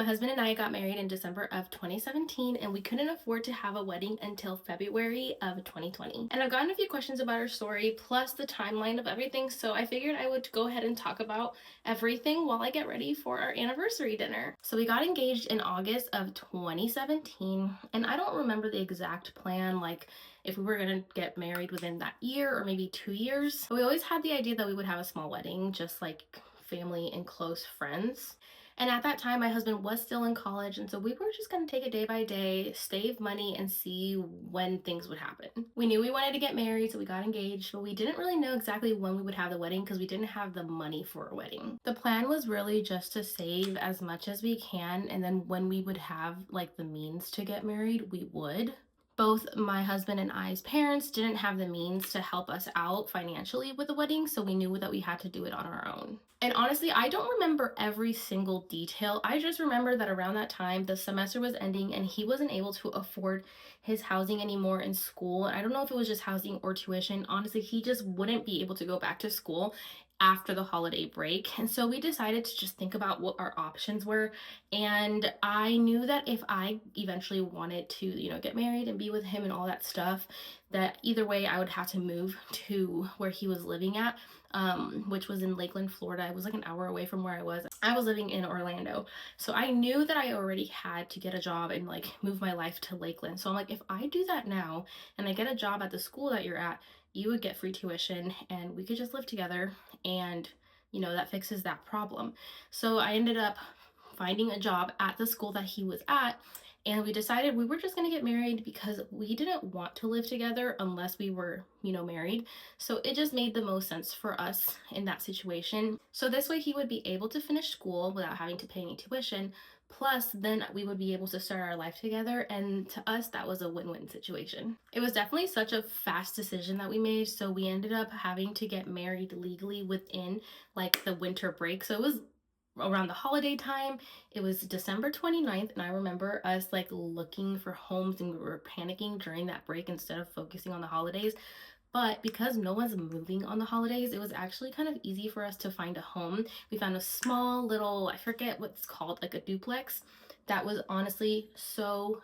My husband and I got married in December of 2017, and we couldn't afford to have a wedding until February of 2020. And I've gotten a few questions about our story, plus the timeline of everything, so I figured I would go ahead and talk about everything while I get ready for our anniversary dinner. So we got engaged in August of 2017, and I don't remember the exact plan, like if we were gonna get married within that year or maybe 2 years. But we always had the idea that we would have a small wedding, just like family and close friends. And at that time, my husband was still in college, and so we were just gonna take it day by day, save money, and see when things would happen. We knew we wanted to get married, so we got engaged, but we didn't really know exactly when we would have the wedding because we didn't have the money for a wedding. The plan was really just to save as much as we can, and then when we would have like the means to get married, we would. Both my husband and I's parents didn't have the means to help us out financially with the wedding, so we knew that we had to do it on our own. And honestly, I don't remember every single detail. I just remember that around that time, the semester was ending and he wasn't able to afford his housing anymore in school. I don't know if it was just housing or tuition. Honestly, he just wouldn't be able to go back to school after the holiday break. And so we decided to just think about what our options were. And I knew that if I eventually wanted to, get married and be with him and all that stuff, that either way I would have to move to where he was living at, which was in Lakeland, Florida. It was like an hour away from where I was. I was living in Orlando. So I knew that I already had to get a job and like move my life to Lakeland. So I'm like, if I do that now and I get a job at the school that you're at, you would get free tuition and we could just live together, and that fixes that problem. So I ended up finding a job at the school that he was at, and we decided we were just going to get married because we didn't want to live together unless we were, married. So it just made the most sense for us in that situation. So this way he would be able to finish school without having to pay any tuition. Plus, then we would be able to start our life together. And to us, that was a win-win situation. It was definitely such a fast decision that we made. So we ended up having to get married legally within like the winter break. So it was around the holiday time. It was December 29th, and I remember us like looking for homes, and we were panicking during that break instead of focusing on the holidays. But because no one's moving on the holidays, it was actually kind of easy for us to find a home. We found a small little, I forget what it's called, like a duplex, that was honestly so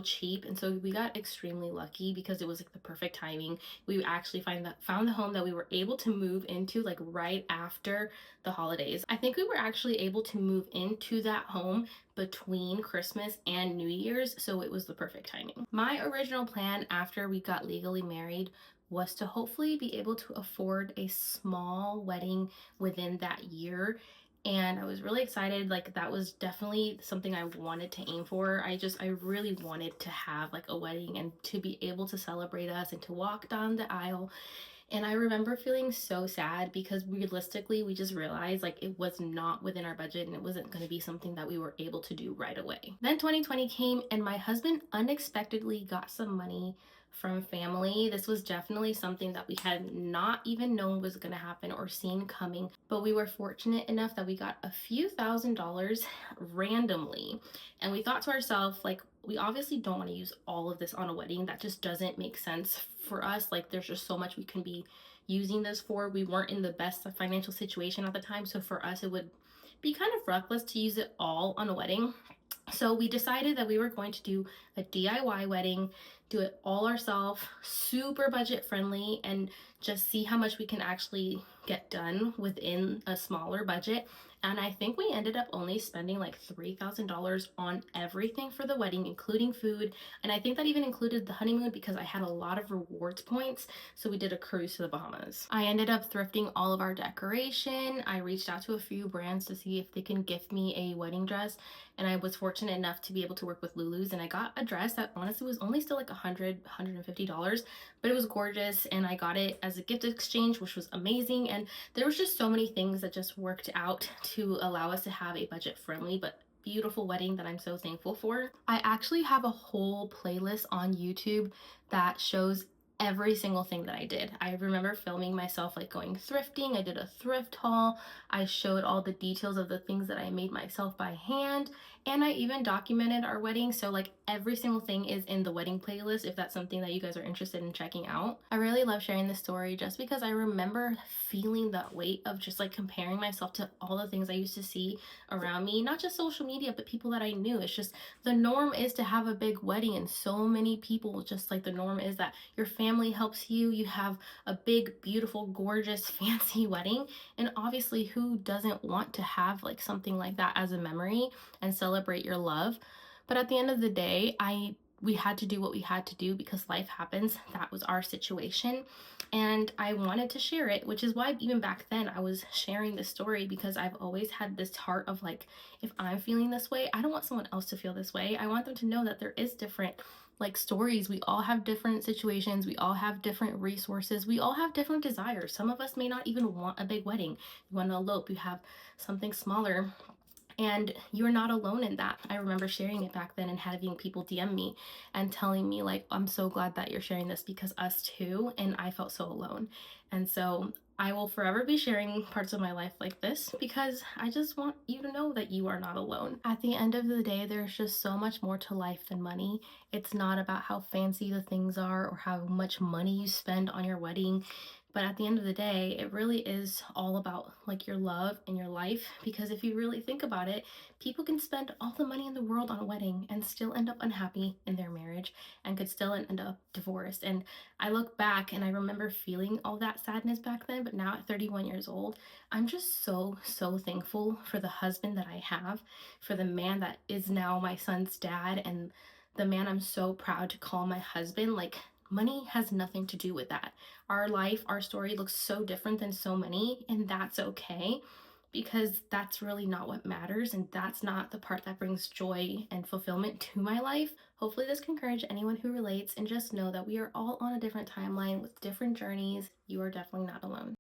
cheap. And so we got extremely lucky because it was like the perfect timing. We actually found the home that we were able to move into like right after the holidays. I think we were actually able to move into that home between Christmas and New Year's, so it was the perfect timing. My original plan after we got legally married was to hopefully be able to afford a small wedding within that year. And I was really excited. Like, that was definitely something I wanted to aim for. I really wanted to have like a wedding and to be able to celebrate us and to walk down the aisle. And I remember feeling so sad because realistically, we just realized like it was not within our budget and it wasn't going to be something that we were able to do right away. Then 2020 came and my husband unexpectedly got some money from family. This was definitely something that we had not even known was going to happen or seen coming, but we were fortunate enough that we got a few $1,000s randomly. And we thought to ourselves, like, we obviously don't want to use all of this on a wedding. That just doesn't make sense for us. Like, there's just so much we can be using this for. We weren't in the best financial situation at the time, so for us it would be kind of reckless to use it all on a wedding. So we decided that we were going to do a DIY wedding, do it all ourselves, super budget friendly, and just see how much we can actually get done within a smaller budget. And I think we ended up only spending like $3,000 on everything for the wedding, including food. And I think that even included the honeymoon because I had a lot of rewards points. So we did a cruise to the Bahamas. I ended up thrifting all of our decoration. I reached out to a few brands to see if they can gift me a wedding dress. And I was fortunate enough to be able to work with Lulu's, and I got a dress that honestly was only still like $150, but it was gorgeous, and I got it as a gift exchange, which was amazing. And there was just so many things that just worked out to allow us to have a budget friendly but beautiful wedding that I'm so thankful for. I actually have a whole playlist on YouTube that shows every single thing that I did. I remember filming myself like going thrifting. I did a thrift haul. I showed all the details of the things that I made myself by hand, And I even documented our wedding, so like every single thing is in the wedding playlist if that's something that you guys are interested in checking out. I really love sharing this story just because I remember feeling that weight of just like comparing myself to all the things I used to see around me, not just social media, but people that I knew. It's just the norm is to have a big wedding, and so many people just like the norm is that your family helps you, you have a big, beautiful, gorgeous, fancy wedding. And obviously, who doesn't want to have like something like that as a memory and celebrate your love? But at the end of the day, we had to do what we had to do because life happens. That was our situation. And I wanted to share it, which is why even back then I was sharing this story, because I've always had this heart of like, if I'm feeling this way, I don't want someone else to feel this way. I want them to know that there is different like stories. We all have different situations. We all have different resources. We all have different desires. Some of us may not even want a big wedding. You want to elope, you have something smaller. And you're not alone in that. I remember sharing it back then and having people DM me and telling me, like, I'm so glad that you're sharing this because us too. And I felt so alone. And so I will forever be sharing parts of my life like this because I just want you to know that you are not alone. At the end of the day, there's just so much more to life than money. It's not about how fancy the things are or how much money you spend on your wedding. But at the end of the day, it really is all about like your love and your life. Because if you really think about it, people can spend all the money in the world on a wedding and still end up unhappy in their marriage and could still end up divorced. And I look back and I remember feeling all that sadness back then. But now at 31 years old, I'm just so, so thankful for the husband that I have, for the man that is now my son's dad, and the man I'm so proud to call my husband. Like, money has nothing to do with that. Our life, our story looks so different than so many, and that's okay, because that's really not what matters, and that's not the part that brings joy and fulfillment to my life. Hopefully this can encourage anyone who relates, and just know that we are all on a different timeline with different journeys. You are definitely not alone.